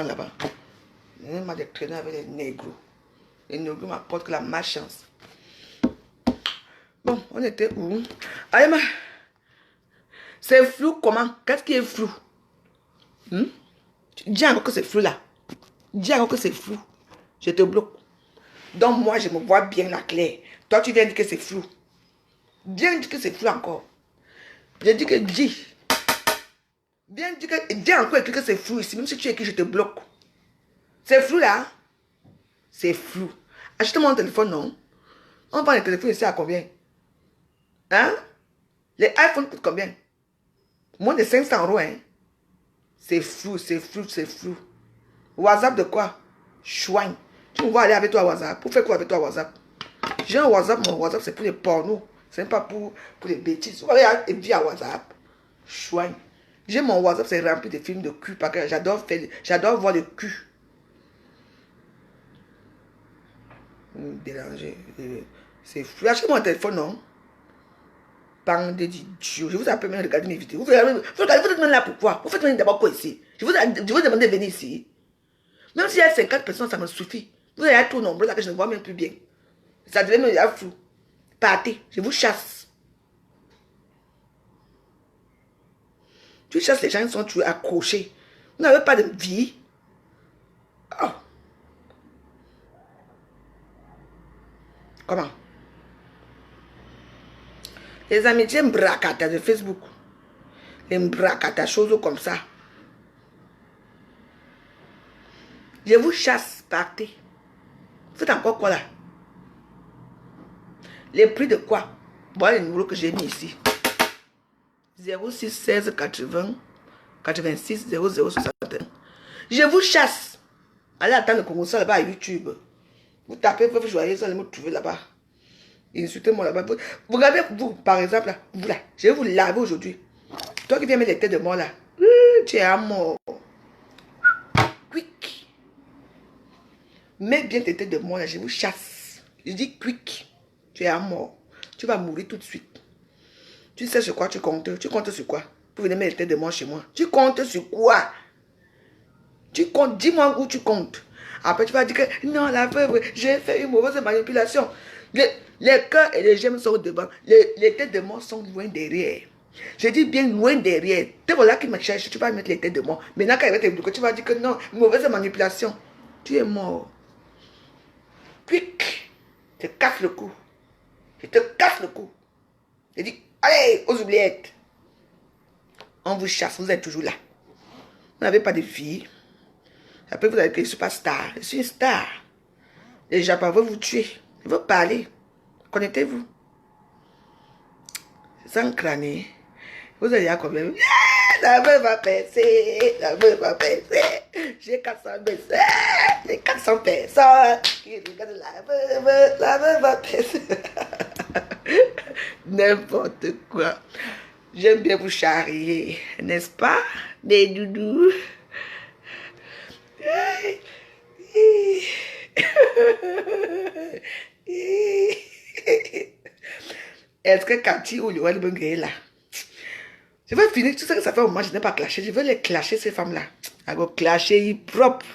là-bas. Il m'a de traîner avec les négros. Les négros m'apportent que la malchance. Bon, on était où? Allez, c'est flou comment? Qu'est-ce qui est flou? Dis encore que c'est flou là. Dis encore que c'est flou. Je te bloque. Donc moi, je me vois bien la claire. Toi, tu viens dire que c'est flou. Viens dire que c'est flou encore. Je dis que dis. Viens dire que... Dis encore écrit que c'est flou ici. Même si tu écris, je te bloque. C'est flou là. C'est flou. Achète-moi un téléphone, non? On vend les téléphones ici à combien? Hein? Les iPhones coûtent combien? Moins de 500 €, hein? C'est flou, c'est flou, c'est flou. WhatsApp de quoi? Chouin. Tu me vois aller avec toi à WhatsApp. Pour faire quoi avec toi à WhatsApp? J'ai un WhatsApp, mon WhatsApp c'est pour les pornos. C'est même pas pour les bêtises. Vous voyez, et puis à WhatsApp. Chouin. J'ai mon WhatsApp, c'est rempli de films de cul. Parce que j'adore voir le cul. Déranger. C'est flou. Achetez-moi un téléphone, non? Bande d'idiots. Je vous appelle même regarder mes vidéos. Vous êtes même là pourquoi? Vous faites même d'abord quoi ici? Je vous demandé de venir ici. Même s'il y a 50 personnes, ça me suffit. Vous êtes trop nombreux là que je ne vois même plus bien. Ça devient même flou. Partez, je vous chasse. Tu chasses les gens, ils sont toujours accrochés. Vous n'avez pas de vie. Oh. Comment? Les amitiés m'bracata de Facebook. Les m'bracata, choses comme ça. Je vous chasse, partez. Vous faites encore quoi là? Les prix de quoi? Voilà le numéro que j'ai mis ici. 06 16 80 86 00 61. Je vous chasse. Allez attendre le Congo là-bas à YouTube. Vous tapez Veuve Joyeuse, allez me trouver là-bas. Insultez-moi là-bas. Vous regardez, vous, par exemple, là, vous là, je vais vous laver aujourd'hui. Toi qui viens mettre les têtes de mort là, tu es à mort. Quick. Mets bien tes têtes de mort là, je vous chasse. Je dis quick. Tu es à mort. Tu vas mourir tout de suite. Tu sais sur quoi tu comptes? Tu comptes sur quoi? Pour venir mettre les têtes de mort chez moi. Tu comptes sur quoi? Tu comptes, dis-moi où tu comptes. Après, tu vas dire que non, la veuve, j'ai fait une mauvaise manipulation. Les cœurs et les gemmes sont devant. Les têtes de mort sont loin derrière. Je dis bien loin derrière. T'es voilà qui me cherche, tu vas mettre les têtes de mort. Maintenant, quand il va te bloquer, tu vas dire que non, mauvaise manipulation. Tu es mort. Quick. Je te casse le cou. Je te casse le cou. Je dis, allez, aux oubliettes. On vous chasse, vous êtes toujours là. Vous n'avez pas de vie. Après, vous allez dire que je ne suis pas star. Je suis une star. Les Japonais veulent vous tuer. Ils veulent parler. Connectez-vous. Sans crâner. Vous allez dire combien? La meuf va percer. La meuf va percer. J'ai 400 personnes. J'ai 400 personnes qui regardent la meuf. La meuf va percer. N'importe quoi. J'aime bien vous charrier. N'est-ce pas, mes doudous? Est-ce que Cathy ou Yoel Bunge est là? Je vais finir, tout ça que ça fait au moment, je n'ai pas clasher. Je vais les clasher, ces femmes-là. Elles vont clasher propre.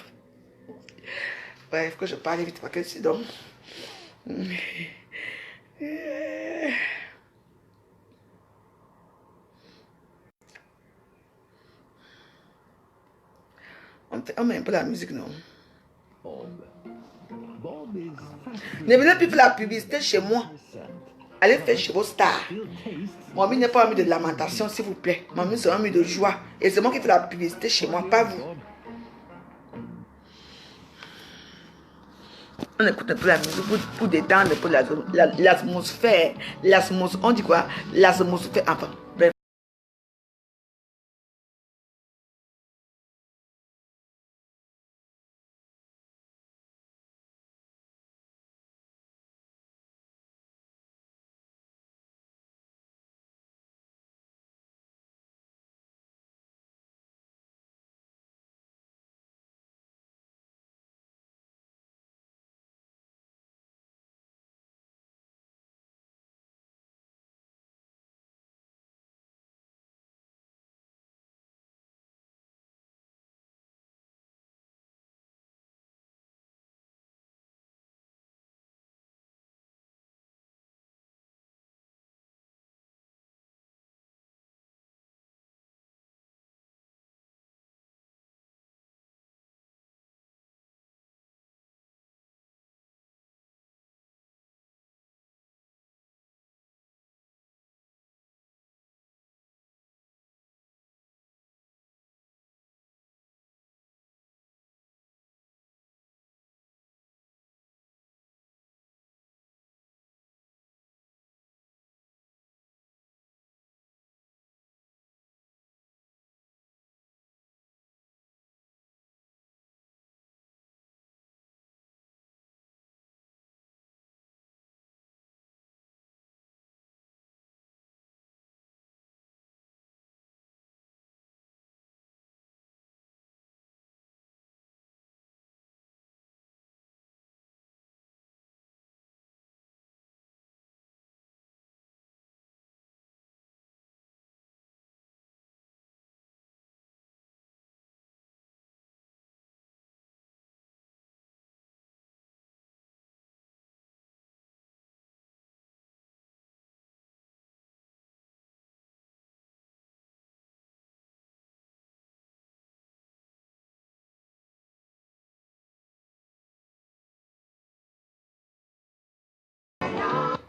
Ouais, il faut que je parle vite parce que sinon. On met un peu la musique, non? Ne venez plus faire la publicité chez moi. Allez faire chez vos stars. Mon ami n'est pas un ami de lamentation, s'il vous plaît. Mon ami, c'est un ami de joie. Et c'est moi qui fais la publicité chez moi, pas vous. On écoute un peu la musique pour détendre un peu l'atmosphère. On dit quoi? L'atmosphère. Enfin, bref.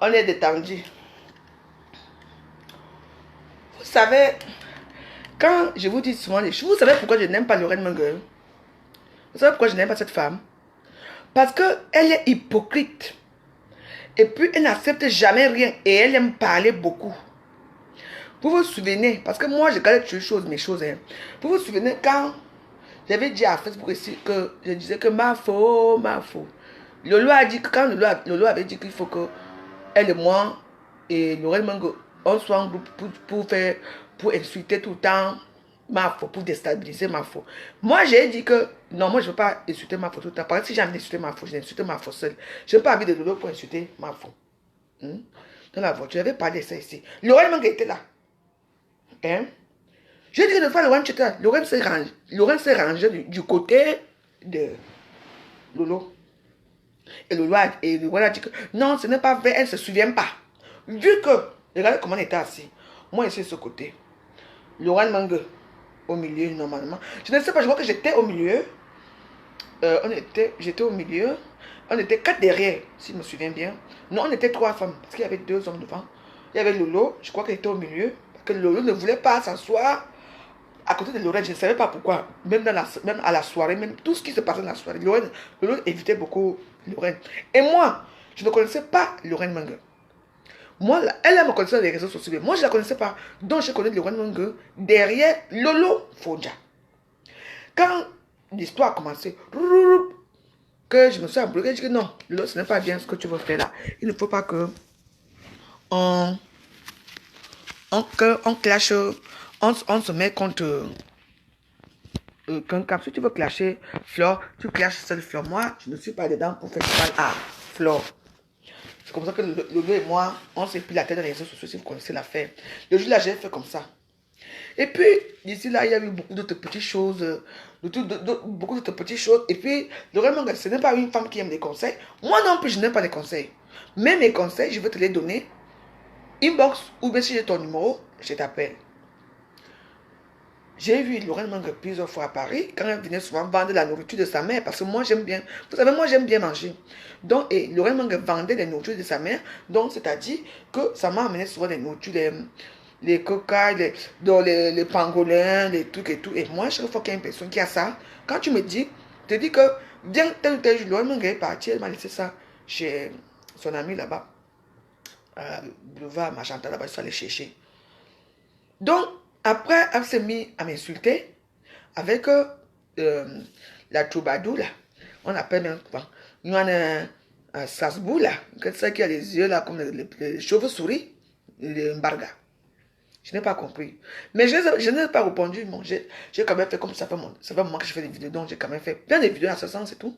On est détendu. Vous savez, quand je vous dis souvent les choses, vous savez pourquoi je n'aime pas Lorraine Mengue? Vous savez pourquoi je n'aime pas cette femme? Parce qu'elle est hypocrite. Et puis, elle n'accepte jamais rien. Et elle aime parler beaucoup. Vous vous souvenez, parce que moi, je garde toujours mes choses. Hein. Vous vous souvenez quand j'avais dit à Facebook ici que je disais que ma faute. Lolo a dit que quand Lolo avait dit qu'il faut que elle et moi et Lorraine Mengue, on soit en groupe pour insulter tout le temps ma faute, pour déstabiliser ma faute. Moi, j'ai dit que non, moi, je ne veux pas insulter ma faute tout le temps. Parce que si j'ai envie d'insulter ma faute, je vais insulter ma faute seule. Je n'ai pas envie de Lolo pour insulter ma faute. Dans la voiture, j'avais parlé de ça ici. Lorraine Mengue était là. Hein? J'ai dit que de fois, Lorraine s'est rangée du côté de Lolo. Et Lolo a dit que non, ce n'est pas vrai, elle ne se souvient pas. Vu que, regardez comment on était assis. Moi, ici, de ce côté. Lorraine Mengue, au milieu, normalement. Je ne sais pas, je crois que j'étais au milieu. J'étais au milieu. On était 4 derrière, si je me souviens bien. Non, on était 3 femmes, parce qu'il y avait 2 hommes devant. Il y avait Lolo, je crois qu'elle était au milieu. Parce que Lolo ne voulait pas s'asseoir à côté de Lorraine. Je ne savais pas pourquoi. Même à la soirée, même tout ce qui se passait dans la soirée. Lolo évitait beaucoup Lorraine. Et moi, je ne connaissais pas Lorraine Mengue. Moi, elle me connaissait dans les réseaux sociaux. Moi, je ne la connaissais pas. Donc, je connais Lorraine Mengue derrière Lolo Fonja. Quand l'histoire a commencé, que je me suis embrouillée, je dis que non, Lolo, ce n'est pas bien ce que tu veux faire là. Il ne faut pas que on clash, on se met contre quelqu'un. Si tu veux clasher Flore, tu clashes seule Flore. Moi, je ne suis pas dedans pour faire du mal à Flore. C'est comme ça que Lolo et moi, on s'est pris la tête dans les réseaux sociaux, si vous connaissez l'affaire. Le jour là, j'ai fait comme ça. Et puis, d'ici là, il y a eu beaucoup d'autres petites choses. Beaucoup d'autres petites choses. Et puis, Lorraine Mengue, ce n'est pas une femme qui aime les conseils. Moi non plus, je n'aime pas les conseils. Mais mes conseils, je vais te les donner. Inbox, ou bien si j'ai ton numéro, je t'appelle. J'ai vu Lorraine Mengue plusieurs fois à Paris, quand elle venait souvent vendre la nourriture de sa mère, parce que moi j'aime bien, vous savez, moi j'aime bien manger. Donc, et Lorraine Mengue vendait les nourritures de sa mère, donc c'est-à-dire que sa mère amenait souvent les nourritures, les cocailles, les pangolins, les trucs et tout. Et moi, chaque fois qu'il y a une personne qui a ça, quand tu me dis, tu te dis que, viens, tel ou tel jour, Lorraine Mengue est partie, elle m'a laissé ça chez son ami là-bas, à Boulevard Magenta, là-bas, je suis allé chercher. Donc, après, elle s'est mise à m'insulter avec la troubadou, là. On appelle même quoi. Il y a un sasbou, là. Quelqu'un qui a les yeux, là, comme les chauves-souris, les mbarga. Je n'ai pas compris. Mais je n'ai pas répondu. Bon, j'ai quand même fait comme ça. Ça fait un moment que je fais des vidéos, donc j'ai quand même fait plein de vidéos à ce sens et tout.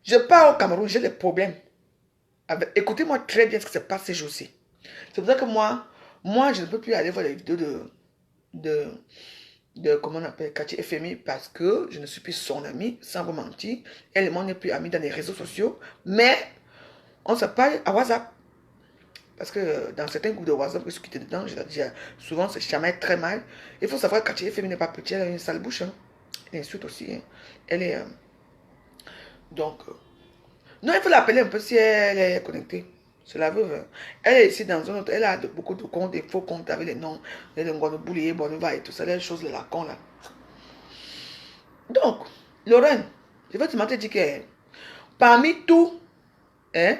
Je pars au Cameroun, j'ai des problèmes. Écoutez-moi très bien ce qui se passe ces jours-ci. C'est pour ça que moi, je ne peux plus aller voir les vidéos de comment on appelle, Cathy FMI, parce que je ne suis plus son amie, sans vous mentir. Elle et moi, on n'est plus amis dans les réseaux sociaux, mais on se parle à WhatsApp. Parce que dans certains groupes de WhatsApp que je suis quitté dedans, je dis souvent, c'est jamais très mal. Il faut savoir que Cathy FMI n'est pas petite, elle a une sale bouche. Hein. Elle insulte aussi. Hein. Elle est... donc... non, il faut l'appeler un peu si elle est connectée. C'est la veuve. Elle est ici dans un autre. Elle a beaucoup de comptes, des faux comptes avec les noms. Les Ngouano-Boulier, Bonova et tout ça. Les choses, les lacons là. Donc, Lorraine, je vais te dire que parmi tout, hein,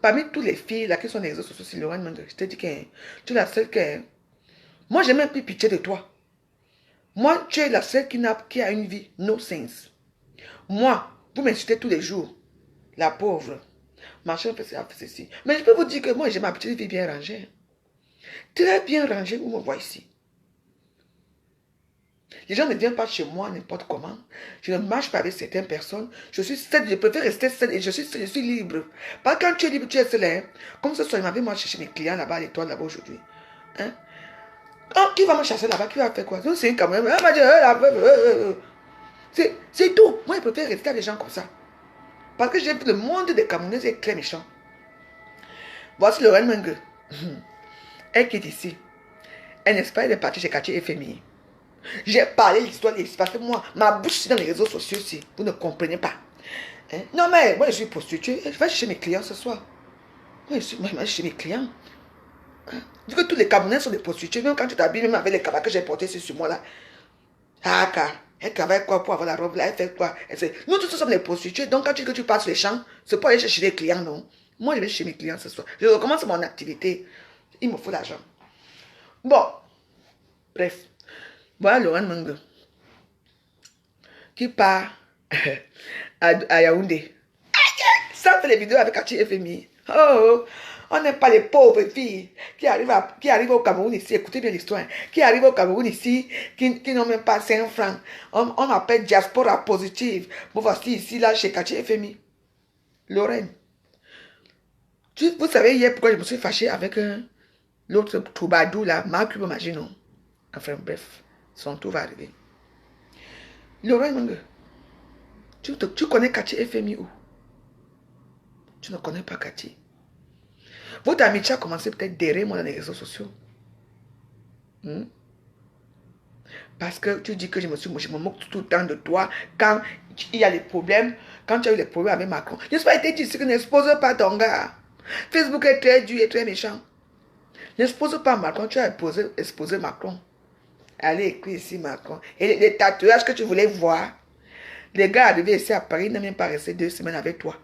parmi toutes les filles là qui sont dans les réseaux sociaux, c'est Lorraine Mengue. Je te dis que tu es la seule que. Moi, j'ai même plus pitié de toi. Moi, tu es la seule qui a une vie no sense. Moi, vous m'insultez tous les jours. La pauvre. Machin fait ceci. Mais je peux vous dire que moi, j'ai ma petite vie bien rangée. Très bien rangée, vous me voyez ici. Les gens ne viennent pas chez moi n'importe comment. Je ne marche pas avec certaines personnes. Je suis seule, je préfère rester seule et je suis libre. Parce que quand tu es libre, tu es seule. Hein? Comme ce soir, il m'avait moi chercher mes clients là-bas à l'étoile là-bas aujourd'hui. Hein? Oh, qui va me chasser là-bas? Qui va faire quoi? C'est quand même. C'est tout. Moi, je préfère rester avec les gens comme ça. Parce que j'ai vu le monde des Camerounais est très méchant. Voici Lorraine Mengue. Elle qui est ici. Elle n'est pas, elle est partie chez Cathy FMI. J'ai parlé de l'histoire de parce que moi, ma bouche c'est dans les réseaux sociaux aussi. Vous ne comprenez pas. Hein? Non, mais moi, je suis prostituée. Je vais chercher mes clients ce soir. Oui, je vais chercher mes clients. Hein? Vu que tous les Camerounais sont des prostituées, même quand tu t'habilles, même avec les cabas que j'ai portés sur moi là. Ah, car, elle travaille quoi pour avoir la robe là? Elle fait quoi? Nous tous sommes des prostituées. Donc, quand tu dis que tu passes les champs, c'est pas aller chercher les clients, non. Moi, je vais chercher mes clients ce soir. Je recommence mon activité. Il me faut l'argent. Bon, bref. Voilà Laurent Mengue qui part à Yaoundé. Ça fait les vidéos avec Kachi FMI. Oh, on n'aime pas les pauvres filles qui arrivent au Cameroun ici. Écoutez bien l'histoire. Qui arrivent au Cameroun ici, qui n'ont même pas 5 francs. On appelle diaspora positive. Bon, voici ici, là, chez Kachi FMI. Lorraine. Vous savez hier pourquoi je me suis fâché avec l'autre Toubadou, là, Marc Magino. Enfin, bref, son tour va arriver. Lorraine, tu connais Kachi FMI où? Tu ne connais pas Kachi. Votre amitié a commencé peut-être derrière moi dans les réseaux sociaux. Parce que tu dis que je me moque tout le temps de toi quand il y a des problèmes, quand tu as eu des problèmes avec Macron. N'est-ce pas été dit que n'expose pas ton gars? Facebook est très dur et très méchant. N'expose pas Macron, tu as exposé Macron. Allez écrire ici Macron. Et les tatouages que tu voulais voir, les gars arrivés ici à Paris, n'ont même pas resté 2 semaines avec toi.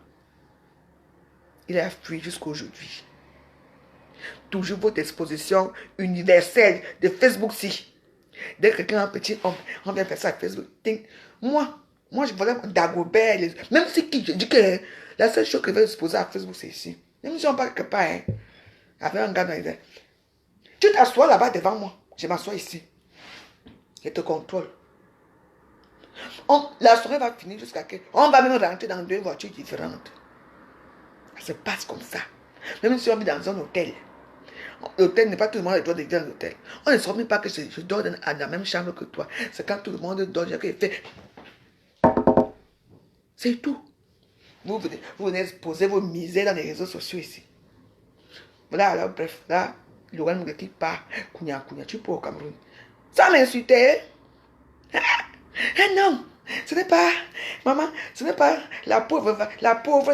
Il a fui jusqu'à aujourd'hui. Toujours votre exposition universelle de Facebook-ci. Dès que quelqu'un a un petit homme, on vient faire ça avec Facebook. Moi, je voulais Dagobert. Même si je dis que la seule chose que je vais exposer à Facebook, c'est ici. Même si on parle quelque part, hein, avec un gars dans les airs. Tu t'assois là-bas devant moi. Je m'assois ici. Je te contrôle. La soirée va finir jusqu'à que... On va même rentrer dans 2 voitures différentes. Ça se passe comme ça. Même si on vit dans un hôtel. L'hôtel n'est pas tout le monde qui doit vivre dans l'hôtel. On ne sait même pas que je dors dans la même chambre que toi. C'est quand tout le monde dort, que je fais. C'est tout. Vous venez poser vos misères dans les réseaux sociaux ici. Voilà, alors bref, là, Laurent me dit pas, tu peux au Cameroun. Sans m'insulter. Non, ce n'est pas, maman, ce n'est pas la pauvre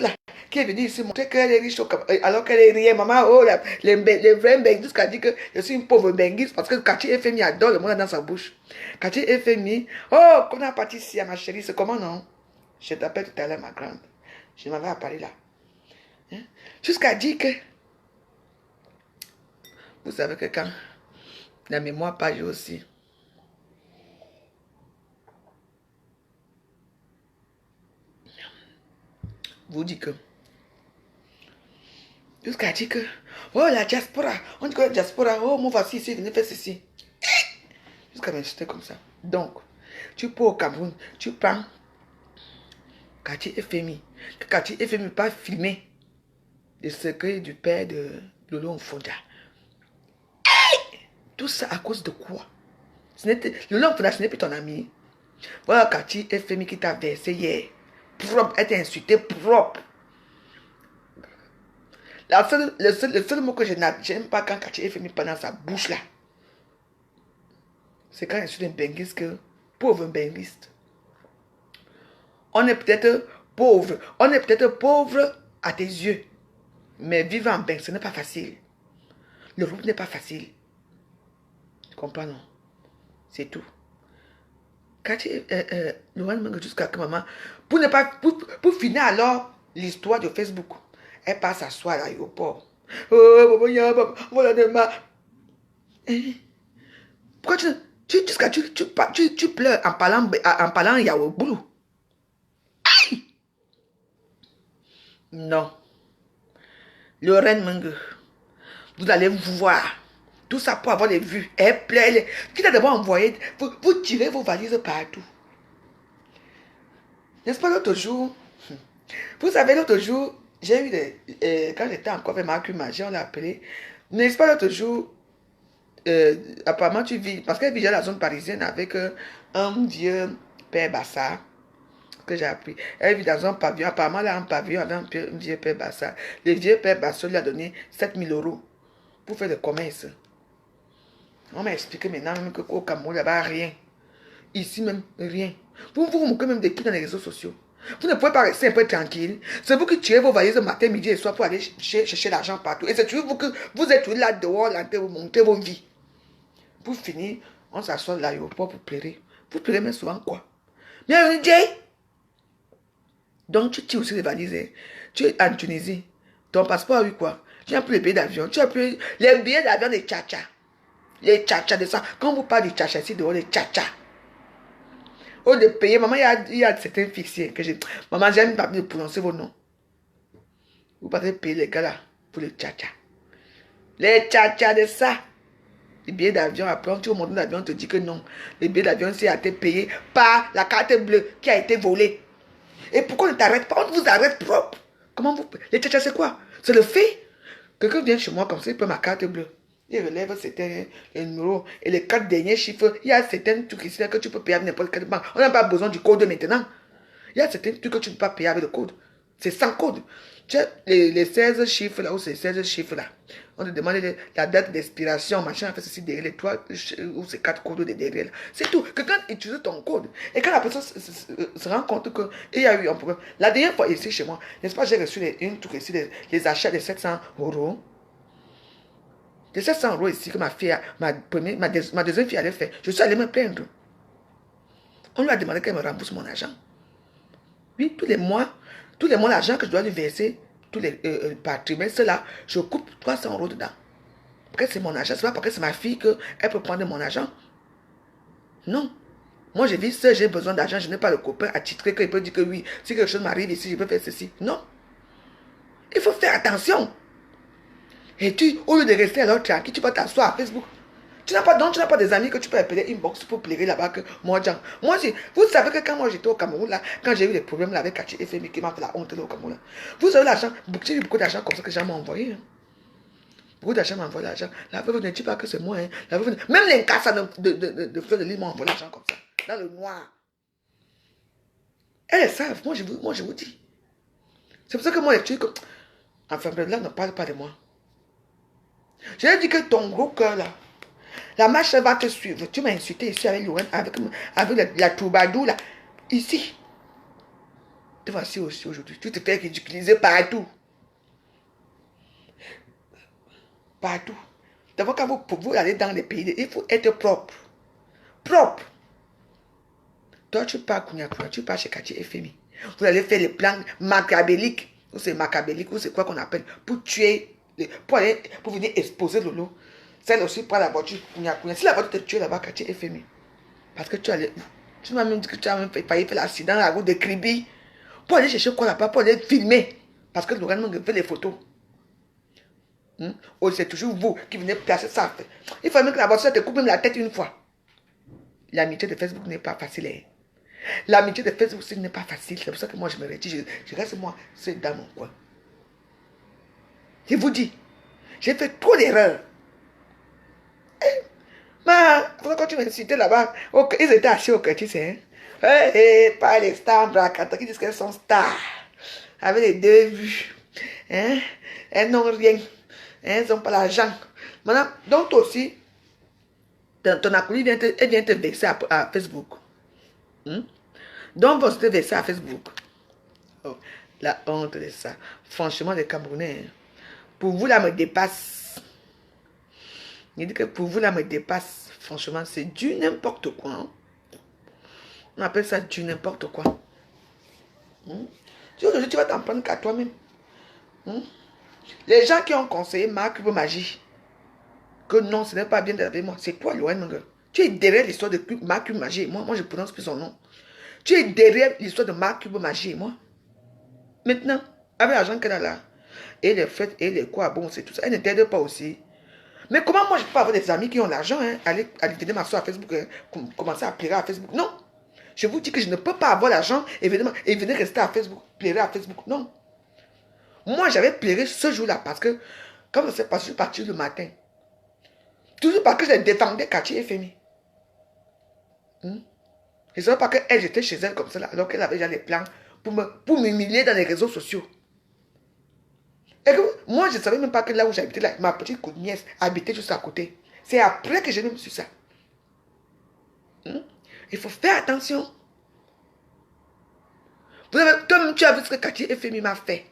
là, qui est venue ici montrer qu'elle est riche alors qu'elle est rien. Maman, oh, les vrais benguistes qui a dit que je suis une pauvre benguiste parce que Kachi FMI adore le monde dans sa bouche. Kachi FMI, oh, qu'on a parti ici à ma chérie, c'est comment non? Je t'appelle tout à l'heure ma grande. Je m'avais appelé là. Hein? Jusqu'à dire que, vous savez que quand la mémoire passe aussi. Vous dites que jusqu'à dire que oh la diaspora, on dit que la diaspora, oh moi voici ici, venez faire ceci. Jusqu'à m'insulter comme ça. Donc, tu peux au Cameroun, tu prends Kachi FMI. Que Kachi FMI pas filmer le secret du père de Lolo Mfonda. Tout ça à cause de quoi? Lolo Mfonda, ce n'est plus ton ami. Voilà Kachi FMI qui t'a versé hier. Propre, elle t'a insulté propre. Le seul mot que je n'aime pas quand Kachi FMI parle dans sa bouche là, c'est quand il insulte un benguiste que pauvre benguiste. On est peut-être pauvre à tes yeux, mais vivre en bengue, ce n'est pas facile. Le groupe n'est pas facile. Tu comprends, non? C'est tout. Kachi, jusqu'à que maman, pour finir alors l'histoire de Facebook, elle passe s'asseoir à l'aéroport. Oh, voilà de ma. Pourquoi tu pleures en parlant Yaoboulou? Aïe! Non. Lorraine Mengue, vous allez voir. Tout ça pour avoir les vues. Elle pleure. Qui t'a d'abord envoyé? Vous tirez vos valises partout. N'est-ce pas l'autre jour? Vous savez, l'autre jour, j'ai eu quand j'étais encore avec Marc Magie, on l'a appelé. N'est-ce pas l'autre jour? Apparemment, tu vis. Parce qu'elle vit dans la zone parisienne avec un vieux père Bassa que j'ai appris. Elle vit dans un pavillon. Apparemment, là, un pavillon avec un vieux père Bassa. Le vieux père Bassa lui a donné 7000 € pour faire le commerce. On m'a expliqué maintenant même qu'au Cameroun, il n'y a pas rien. Ici même, rien. Vous vous moquez même de qui dans les réseaux sociaux? Vous ne pouvez pas rester un peu tranquille. C'est vous qui tirez vos valises matin, midi et soir pour aller chercher l'argent partout. Et c'est toujours vous que vous êtes là dehors, là, vous montez vos vies. Pour finir, on s'assoit à l'aéroport pour pleurer. Vous pleurez même souvent quoi? Bienvenue, Jay. Donc tu tires aussi les valises. Hein. Tu es en Tunisie. Ton passeport a eu quoi? Tu n'as plus les billets d'avion. Tu as plus les billets d'avion des tcha-tcha. Les tcha-tcha de ça. Quand vous parlez du tcha-tcha ici dehors, les tcha-tcha. Au lieu de payer, maman, il y a certains fichiers que j'ai. Maman, j'aime pas de prononcer vos noms. Vous partez payer les gars là pour les tcha-tcha. Les tcha-tcha de ça. Les billets d'avion, après, tu vas monter l'avion, on te dit que non. Les billets d'avion, c'est à été payé par la carte bleue qui a été volée. Et pourquoi on ne t'arrête pas? On vous arrête propre. Comment vous... Les tcha-tcha, c'est quoi? C'est le fait. Quelqu'un vient chez moi comme ça, il prend ma carte bleue. Il relève certains numéros et les 4 derniers chiffres. Il y a certains trucs ici que tu peux payer avec n'importe quelle banque. On n'a pas besoin du code maintenant. Il y a certains trucs que tu ne peux pas payer avec le code. C'est sans code. Tu as les 16 chiffres là, ou ces 16 chiffres là. On te demande la date d'expiration, machin, fait ceci derrière les 3 ou ces 4 codes de derrière là. C'est tout. Quelqu'un utilise ton code. Et quand la personne se rend compte qu'il y a eu un problème. La dernière fois ici chez moi, n'est-ce pas, j'ai reçu une truc ici, les achats de 700 euros. De 700 euros ici que ma fille, ma deuxième fille allait faire. Je suis allé me plaindre. On lui a demandé qu'elle me rembourse mon argent. Oui, tous les mois, l'argent que je dois lui verser, par trimestre là, je coupe 300 euros dedans. Parce que c'est mon argent, c'est pas parce que c'est ma fille qu'elle peut prendre mon argent. Non. Moi, je vis seul, j'ai besoin d'argent, je n'ai pas le copain attitré qu'il peut dire que oui, si quelque chose m'arrive ici, je peux faire ceci. Non. Il faut faire attention. Et tu, au lieu de rester alors tranquille, tu peux t'asseoir à Facebook. Tu n'as pas des amis que tu peux appeler inbox pour pleurer là-bas que moi, Jean. Moi, vous savez que quand moi j'étais au Cameroun, là, quand j'ai eu des problèmes là, avec Kachi FMI qui m'a fait la honte là, au Cameroun, là, vous avez l'argent, j'ai eu beaucoup d'argent comme ça que les gens m'ont envoyé. Hein. Beaucoup d'argent m'ont envoyé l'argent. La veuve ne dit pas que c'est moi. Hein. La veuve, même les casses de fleurs de l'île m'ont envoyé l'argent comme ça, dans le noir. Elles savent, moi je vous dis. C'est pour ça que moi, les trucs, enfin, là, ne parle pas de moi. Je lui ai dit que ton gros cœur là, la marche va te suivre. Tu m'as insulté ici avec Lorraine, avec la Troubadou là. Ici. Te voici aussi aujourd'hui. Tu te fais ridiculiser partout. Partout. D'abord, quand vous allez dans les pays, il faut être propre. Propre. Toi, tu pars tu pars chez Kachi FMI. Vous allez faire les plans macabéliques. Ou c'est macabélique, ou c'est quoi qu'on appelle. Pour tuer, pour venir exposer le lot. Celle aussi prend la voiture. Si la voiture te tue là-bas, Kachi FMI. Parce que tu m'as même dit que tu as même failli faire l'accident à la route de Kribi. Pour aller chercher quoi là-bas, pour aller filmer. Parce que Lorraine me fait les photos. Oh, c'est toujours vous qui venez placer ça. Il faut même que la voiture te coupe même la tête une fois. L'amitié de Facebook n'est pas facile. Hein. L'amitié de Facebook n'est pas facile. C'est pour ça que moi je me retire. Je reste moi, c'est dans mon coin. Je vous dis, j'ai fait trop d'erreurs. Quand tu m'as cité là-bas, ils étaient assis au quartier, tu sais. Hein? Pas les stars braquantes qui disent qu'elles sont stars. Avec les deux vues. Hein? Elles n'ont rien. Elles n'ont pas l'argent. Maintenant, donc toi aussi, ton acolyte vient te vexer à Facebook. Donc, vous te vexer à Facebook. Oh, la honte de ça. Franchement, les Camerounais, pour vous, là, me dépasse. Il dit que pour vous, là, me dépasse. Franchement, c'est du n'importe quoi. Hein? On appelle ça du n'importe quoi. Tu vas t'en prendre qu'à toi-même. Les gens qui ont conseillé Marc Magie, que non, ce n'est pas bien d'être avec moi. C'est toi, Loane. Tu es derrière l'histoire de Marc Magie. Moi, je prononce plus son nom. Tu es derrière l'histoire de Marc Magie et moi. Maintenant, avec l'argent qu'elle a là, et les fêtes, et les quoi, bon, c'est tout ça, elle ne t'aide pas aussi. Mais comment moi je peux avoir des amis qui ont l'argent, hein, aller venir m'asseoir à Facebook, hein, commencer à pleurer à Facebook? Non. Je vous dis que je ne peux pas avoir l'argent et venir rester à Facebook, pleurer à Facebook. Non. Moi, j'avais pleuré ce jour-là parce que, comme je sais pas, je suis parti le matin. Toujours parce que je défendais Kachi et Femi. Et c'est pas qu'elle était chez elle comme ça, là, alors qu'elle avait déjà les plans pour m'humilier dans les réseaux sociaux. Et que moi, je ne savais même pas que là où j'habitais, là, ma petite nièce habitait juste à côté. C'est après que j'ai même su ça. Il faut faire attention. Toi-même, tu as vu ce que Cathy FMI m'a fait,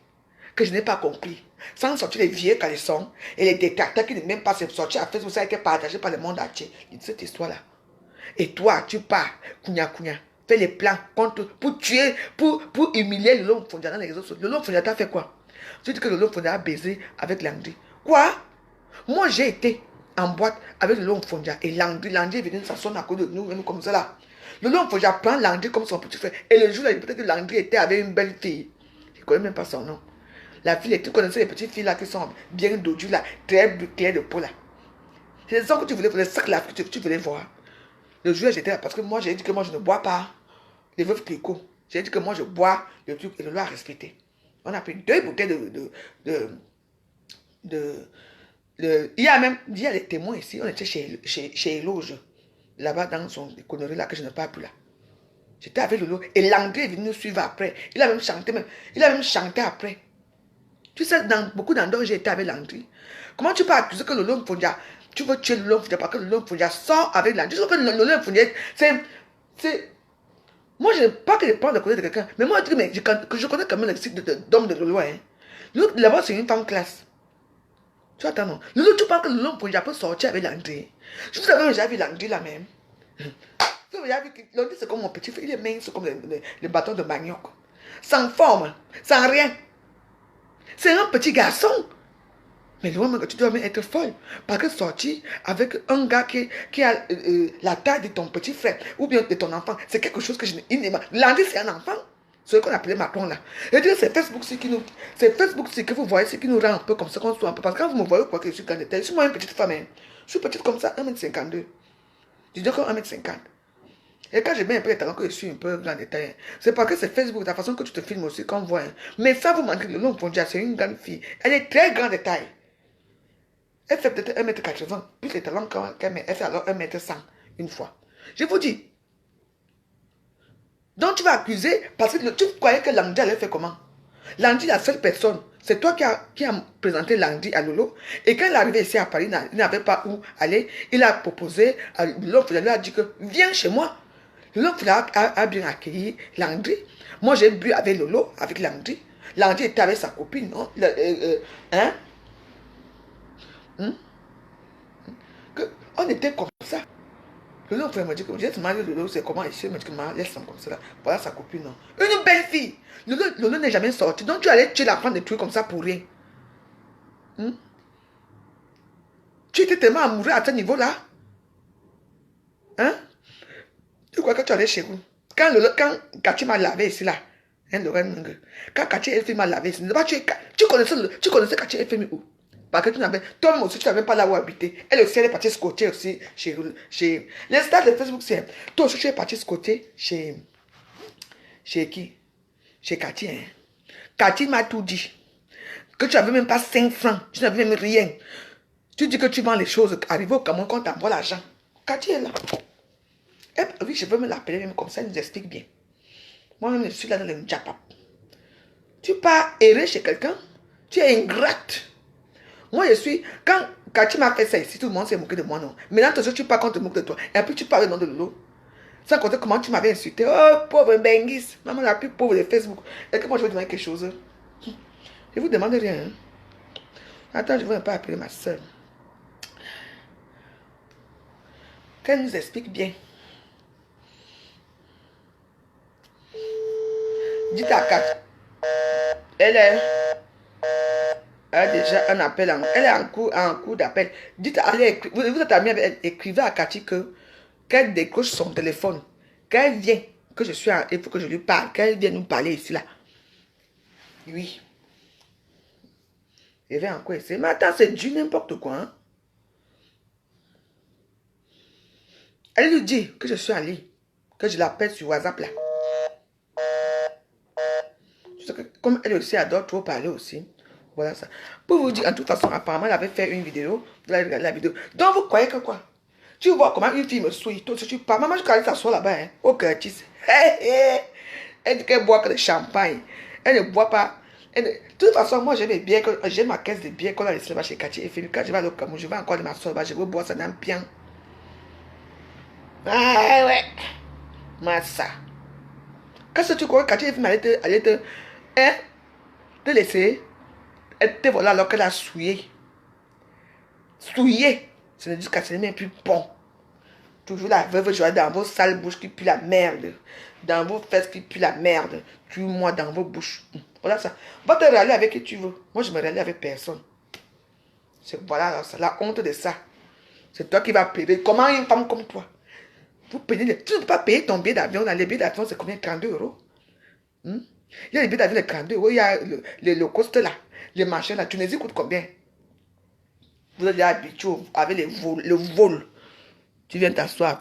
que je n'ai pas compris. Sans sortir les vieux caleçons et les détracteurs qui ne même pas se sortir à Facebook, ça a été partagé par le monde entier. Cette histoire-là. Et toi, tu pars, kounya, fais les plans pour tuer, pour humilier le Lolo Mfondia dans les réseaux sociaux. Le Lolo Mfondia t'a fait quoi? Tu dis que le Lolo Mfondia a baisé avec Landry. Quoi? Moi, j'ai été en boîte avec le Lolo Mfondia et Landry est venu s'asseoir à côté de nous, même comme ça là. Le Lolo Mfondia prend Landry comme son petit frère. Et le jour-là, peut-être que Landry était avec une belle fille. Je ne connais même pas son nom. La fille, tu connaissais les petites filles là qui sont bien dodues là, très claires de peau là. C'est ça que tu voulais voir, c'est ça que tu voulais voir. Le jour j'étais là parce que moi j'ai dit que moi je ne bois pas les veuves Clicquot. J'ai dit que moi je bois le truc et le loi a respecté. On a pris 2 bouteilles il y a même, il y a des témoins ici, on était chez Eloge, là-bas dans son connerie là que je ne parle plus là. J'étais avec Lolo et Landry est venu nous suivre après. Il a même chanté après. Tu sais, dans beaucoup d'endroits, j'ai été avec Landry. Comment tu peux accuser que Lolo Mfondia, tu veux tuer Lolo Mfondia parce que Lolo Mfondia sort avec Landry? Tu sais que Lolo Mfondia, c'est... Moi, je n'ai pas que je parle de côté de quelqu'un. Mais moi, je connais quand même le site d'homme de Lolo. Hein. Là-bas, c'est une femme classe. Tu attends, non? Lolo, tu parles que Lolo Mfondia peut sortir avec Landry. Je vous avais déjà vu Landry là même. Landry, c'est comme mon petit frère. Il est mince comme le bâton de manioc. Sans forme, sans rien. C'est un petit garçon. Mais tu dois même être folle. Parce que sortir avec un gars qui a la taille de ton petit frère ou bien de ton enfant, c'est quelque chose que je n'ai pas. Landry, c'est un enfant. Ce qu'on appelait Macron là. Et dire c'est Facebook qui nous. C'est Facebook que vous voyez, c'est qui nous rend un peu comme ça qu'on soit un peu. Parce que quand vous me voyez, quoi que je suis grande de taille, je suis moi une petite femme. Hein. Je suis petite comme ça, 1m52. Je dis encore 1m50. Et quand j'ai bien un peu les talents que je suis un peu grand détail, c'est parce que c'est Facebook, la façon que tu te filmes aussi, qu'on voit. Hein. Mais ça vous manque, le long Pondia, c'est une grande fille. Elle est très grande de taille. Elle fait peut-être 1m80, plus les talents qu'elle met. Elle fait alors 1m100 une fois. Je vous dis. Donc tu vas accuser, parce que tu croyais que Landry allait faire comment? Landry, la seule personne, c'est toi qui a présenté Landry à Lolo. Et quand il est arrivé ici à Paris, il n'avait pas où aller. Il a proposé à Lolo, il lui a dit que viens chez moi. Lolo a bien accueilli Landry. Moi, j'ai bu avec Lolo, avec Landry. Landry était avec sa copine, non? Hein? On était comme ça. Lolo m'a dit que j'ai demandé Lolo, c'est comment ici? Il m'a dit que laisse comme ça. Là. Voilà sa copine, non? Une belle fille. Lolo n'est jamais sorti. Donc tu allais tuer la femme des trucs comme ça pour rien. Tu étais tellement amoureux à ce niveau-là. Hein? Tu crois que tu allais chez vous? Quand Cathy m'a lavé ici, là, hein, quand Cathy FMI m'a lavé ici, tu connaissais Cathy FMI où? Parce que toi-même aussi, tu n'avais pas là où habiter. Elle aussi, elle est partie squatter aussi chez les stars de Facebook, c'est. Toi aussi, tu es parti squatter chez qui? Chez Cathy, hein. Cathy m'a tout dit. Que tu n'avais même pas 5 francs, tu n'avais même rien. Tu dis que tu vends les choses, arrivé au Cameroun, quand tu envoies l'argent. Cathy est là. Oui, je veux me l'appeler même comme ça, elle nous explique bien. Moi-même, je suis là dans le Japap. Tu pars errer chez quelqu'un, tu es ingrate. Moi, je suis... Quand Cathy m'a fait ça ici, tout le monde s'est moqué de moi, non. Maintenant, tu pars quand tu te moques de toi. Et puis, tu parles le nom de Lolo. Sans compter comment tu m'avais insulté. Oh, pauvre Bengis. Maman la plus pauvre de Facebook. Et que moi, je vais demander quelque chose. Je vous demande rien. Hein? Attends, je ne vais pas appeler ma soeur. Qu'elle nous explique bien. Dites à Cathy. Elle a déjà un appel. Elle est en cours d'appel. Dites, allez, vous êtes amis avec elle. Écrivez à Cathy qu'elle décroche son téléphone. Qu'elle vienne. Que je suis il faut que je lui parle. Qu'elle vienne nous parler ici, là. Oui. Je vais encore essayer. Mais attends, c'est du n'importe quoi. Hein? Elle lui dit que je suis en ligne. Que je l'appelle sur WhatsApp, là. Comme elle aussi adore trop parler aussi. Voilà ça. Pour vous dire, en toute façon, apparemment, elle avait fait une vidéo. La vidéo. Donc, vous croyez que quoi? Tu vois comment une fille me souille. Toi, si tu parles, maman, je crois qu'elle s'assoit là-bas. Hein, au Curtis. Elle dit qu'elle boit que le champagne. Elle ne boit pas. De toute façon, moi, j'ai ma caisse de bière qu'on a laissé là-bas chez Cathy et Philippe. Quand je vais aller au Cameroun, je vais encore de ma soeur là-bas. Je veux boire ça dans le pian. Ah ouais. Massa. Qu'est-ce que tu crois que Cathy FM allait hein, te laisser? Elle te voilà alors qu'elle a souillé. Souillé. Ce n'est jusqu'à ce n'est même plus bon. Toujours la veuve joie dans vos sales bouches qui puent la merde. Dans vos fesses qui puent la merde. Tue-moi dans vos bouches. Voilà ça. Va te râler avec qui tu veux. Moi, je me râler avec personne. Voilà la honte de ça. C'est toi qui vas payer. Comment une femme comme toi? Vous payez, tu ne peux pas payer ton billet d'avion. Les billets d'avion, c'est combien? 32 €. Il y a les billets d'avion de 32 €. Il y a le low cost là. Les machins là. Tunisie coûte combien? Vous êtes habitué avec le vol. Tu viens t'asseoir.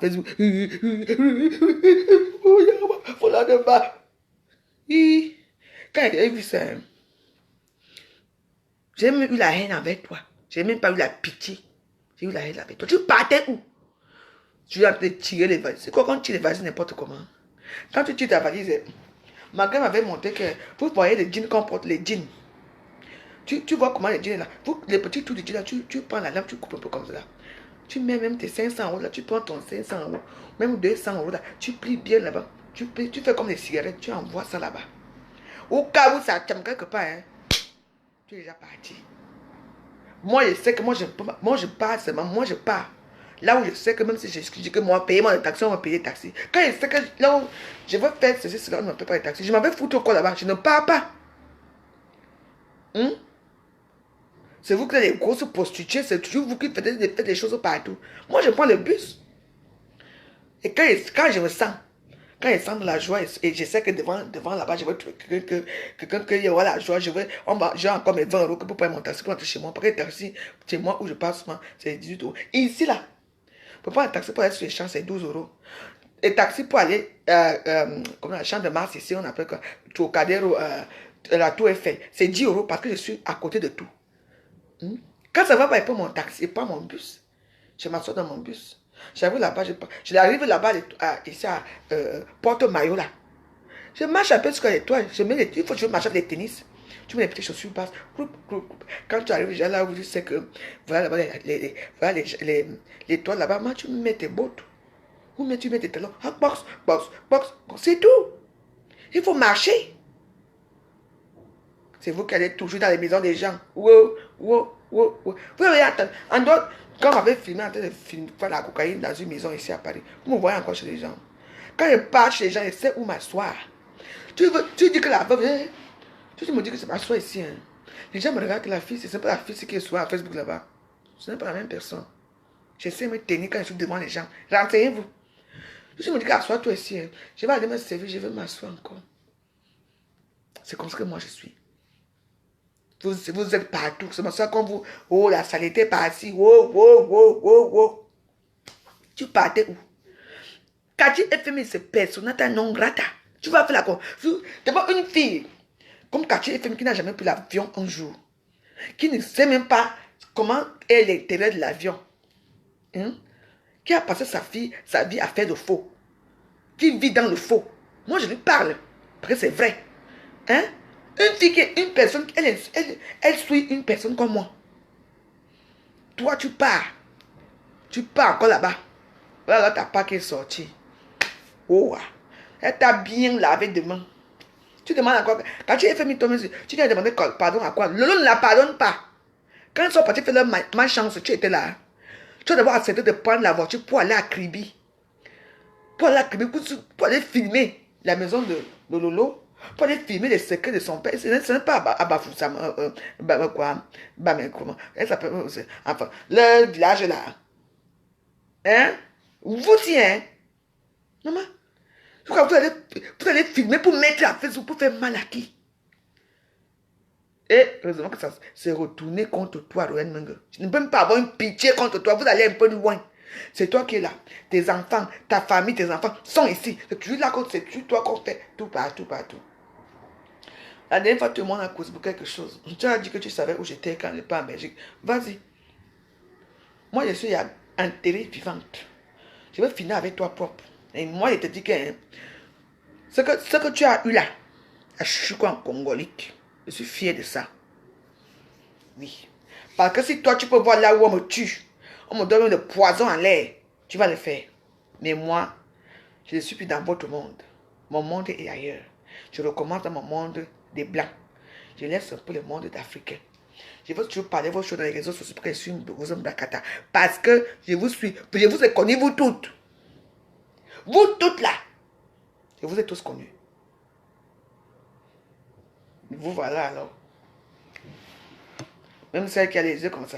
Voilà de bas. Quand j'ai vu ça, j'ai même eu la haine avec toi. J'ai même pas eu la pitié. J'ai eu la haine avec toi. Tu partais où? Tu viens te tirer les valises. C'est quoi quand tu tires les valises n'importe comment? Quand tu tires ta valise, ma grand m'avait montré que vous voyez les jeans qu'on porte, les jeans. Tu vois comment les jeans là. Les petits trous de jeans là, tu prends la lame, tu coupes un peu comme ça. Tu mets même tes 500 € là, tu prends ton 500 €, même 200 € là, tu plies bien là-bas. Tu fais comme des cigarettes, tu envoies ça là-bas. Au cas où ça t'aime quelque part, hein, tu es déjà parti. Moi, je sais que moi, je pars seulement. Moi, je pars. Là où je sais que même si je dis que moi, payer mon taxi, on va payer le taxi. Quand je sais que là où je veux faire ceci, cela, on ne paye pas le taxi. Je m'en vais foutre quoi là-bas. Je ne pars pas. C'est vous qui êtes les grosses prostituées. C'est toujours vous qui faites des choses partout. Moi, je prends le bus. Et quand je me sens, quand je sens de la joie, et je sais que devant là-bas, je veux quelqu'un qui aura la joie, j'ai encore mes 20 € pour payer mon taxi pour rentrer chez moi. Parce que le taxi, c'est moi où je passe, c'est 18 €. Ici, là, pour prendre un taxi pour aller sur les champs, c'est 12 €. Et taxi pour aller, comme la chambre de Mars ici, on appelle quoi, Trocadéro, la Tour Eiffel, c'est 10 € parce que je suis à côté de tout. Quand ça va pas, je prends mon taxi, je prends mon bus. Je m'assois dans mon bus. J'arrive là-bas, je arrive là-bas, ici à Porte-Maillot là. Je marche un peu sur les toits. Il faut que je marche avec les tennis. Tu mets les petites chaussures basses. Quand tu arrives là où tu sais que voilà là-bas les toits là-bas, moi tu mets tes bottes. Ou tu mets tes talons. Ah, box, c'est tout. Il faut marcher. C'est vous qui allez toujours dans les maisons des gens. Wow. Vous voyez, en dehors, quand on m'avait filmé en train de faire la cocaïne dans une maison ici à Paris, vous me voyez encore chez les gens. Quand je pars chez les gens, je sais où m'asseoir. Tu dis que la veuve, tu me dis que c'est m'asseoir ici. Hein. Les gens me regardent que la fille, c'est pas la fille qui est sur Facebook là-bas. Ce n'est pas la même personne. J'essaie de me tenir quand je suis devant les gens. Renseignez-vous. Tu me dis qu'assois-toi ici. Hein. Je vais aller me servir, je vais m'asseoir encore. C'est comme ça que moi je suis. Vous êtes partout. C'est pour ça qu'on vous... Oh, la saleté par-ci. Oh. Tu partais où? Cathy FM, c'est personnata non grata. Tu vas faire la con. D'abord, une fille comme Cathy FM qui n'a jamais pris l'avion un jour. Qui ne sait même pas comment est l'intérêt de l'avion. Qui a passé sa vie à faire le faux. Qui vit dans le faux. Moi, je lui parle. Parce que c'est vrai. Une fille qui est une personne, elle suit une personne comme moi. Toi, tu pars. Tu pars encore là-bas. Voilà, ta part qui est sortie. Oh, elle t'a bien lavé demain. Tu demandes encore. Quand tu es fait tu viens demander pardon à quoi? Lolo ne la pardonne pas. Quand ils sont partis faire leur malchance, tu étais là. Tu vas devoir accepter de prendre la voiture pour aller à Kribi. Pour aller filmer la maison de Lolo. Pour aller filmer les secrets de son père. Ce n'est pas à Bafoussam. Comment? Elle s'appelle. Enfin, le village là. Vous tiens. Maman. Vous allez filmer pour mettre la Facebook pour faire mal à qui? Et heureusement que ça s'est retourné contre toi, Rouen Mengue. Je ne peux même pas avoir une pitié contre toi. Vous allez un peu loin. C'est toi qui es là. Tes enfants, ta famille, tes enfants sont ici. C'est toujours là, c'est toujours toi qu'on fait tout partout. La dernière fois, tout le monde a causé pour quelque chose. Tu as dit que tu savais où j'étais quand je n'étais pas en Belgique. Vas-y. Moi, je suis enterrée vivante. Je vais finir avec toi propre. Et moi, je te dis que ce que tu as eu là, je suis quoi en congolique. Je suis fier de ça. Oui. Parce que si toi, tu peux voir là où on me tue, on me donne le poison en l'air, tu vas le faire. Mais moi, je ne suis plus dans votre monde. Mon monde est ailleurs. Je recommence dans mon monde des Blancs. Je laisse un peu le monde d'Africains. Je veux toujours parler vos choses dans les réseaux sociaux pour que je suis une Bakata. Parce que je vous suis, je vous ai connus, vous toutes. Vous toutes là. Je vous ai tous connus. Vous voilà alors. Même celle qui a les yeux comme ça.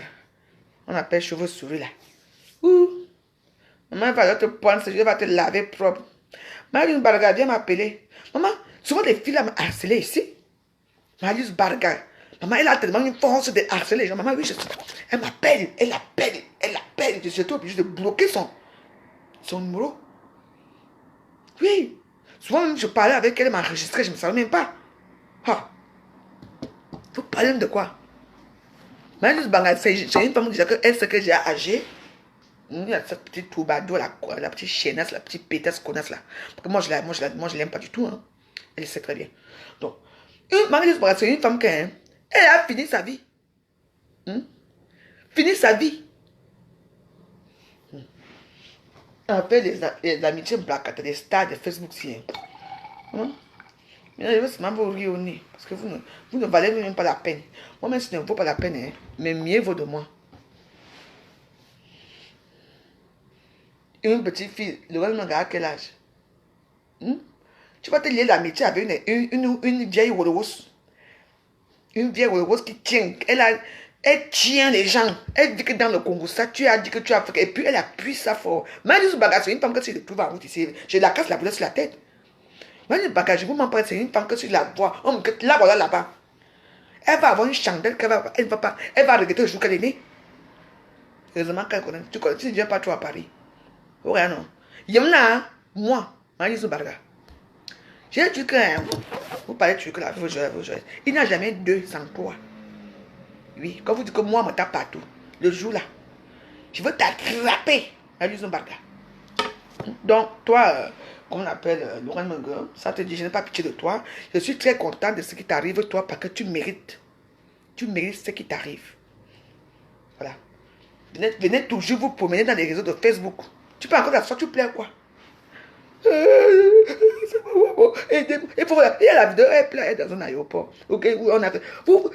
On appelle cheveux souris là. Ouh. Maman va te prendre, je vais te laver propre. Marius Barga vient m'appeler. Maman, souvent les filles là m'harcelaient ici. Marius Barga. Maman, elle a tellement une force de harceler les gens. Maman, oui, je sais. Elle m'appelle, elle appelle, elle appelle. Je suis obligé de bloquer son numéro. Oui. Souvent même je parlais avec elle, elle m'enregistrait, je ne me savais même pas. Ah. Vous parlez de quoi? Marius Barga, c'est une femme qui dit que elle sait que j'ai âgé. Il y a cette petite toubado, la petite chaînasse, la petite pétasse connasse là. Parce que moi, je l'aime pas du tout. Hein. Elle sait très bien. Donc, Marie-Lise Barra, c'est une femme qui elle a fini sa vie. Fini sa vie. On fait les amitiés black, des stars de Facebook. Mais je veux seulement vous rire au nez. Parce que vous ne valez même pas la peine. Moi-même, ce ne vaut pas la peine. Hein, mais mieux vaut de moi. Une petite fille, le reste n'a quel âge? Tu vas te lier l'amitié avec une vieille rose. Une vieille rose qui tient. Elle tient les gens. Elle dit que dans le Congo, ça, tu as dit que tu as fait. Et puis elle appuie ça fort. Manu Baga, c'est une femme que si je trouve en route ici, je la casse la boule sur la tête. Manu Baga, je vous m'en parle, c'est une femme que si je la vois, on me dit là, voilà là-bas. Elle va avoir une chandelle elle va pas. Elle va regretter le jour qu'elle est née. Heureusement qu'elle connaît. Tu connais, tu ne viens pas trop à Paris. Ouais, non. Yamna, moi, Manu Baga. J'ai dit que vous parlez de trucs là, il n'y a jamais deux sans toi. Oui, quand vous dites que moi, je me tape partout, le jour là, je veux t'attraper à Barga. Donc, toi, qu'on appelle Laurent Mengue, ça te dit, je n'ai pas pitié de toi. Je suis très content de ce qui t'arrive, toi, parce que tu mérites. Tu mérites ce qui t'arrive. Voilà. Venez toujours vous promener dans les réseaux de Facebook. Tu peux encore la sorte, tu plais quoi? Et pour il y a la vidéo, elle pleure dans un aéroport. Ok, où on a fait.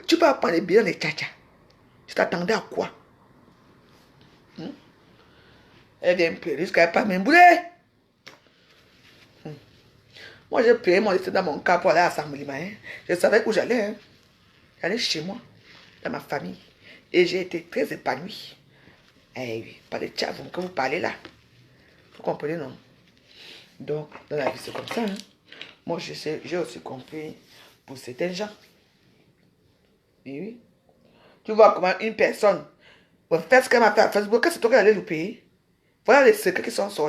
Tu peux prendre les billets dans les tchatchas. Tu t'attendais à quoi? Elle vient pleurer jusqu'à pas même bouler. Moi, j'ai payé mon lycée dans mon cas pour aller à Samblima. Je savais où j'allais. Hein. J'allais chez moi, dans ma famille. Et j'ai été très épanouie. Eh oui, pas de tchat, que vous parlez là. Vous comprenez, non? Donc, dans la vie, c'est comme ça. Hein. Moi, j'ai aussi compris pour certains gens. Et oui. Tu vois comment une personne fait ce qu'elle m'a fait à Facebook, que c'est toi qui allais le payer. Voilà les secrets qui sont sortis.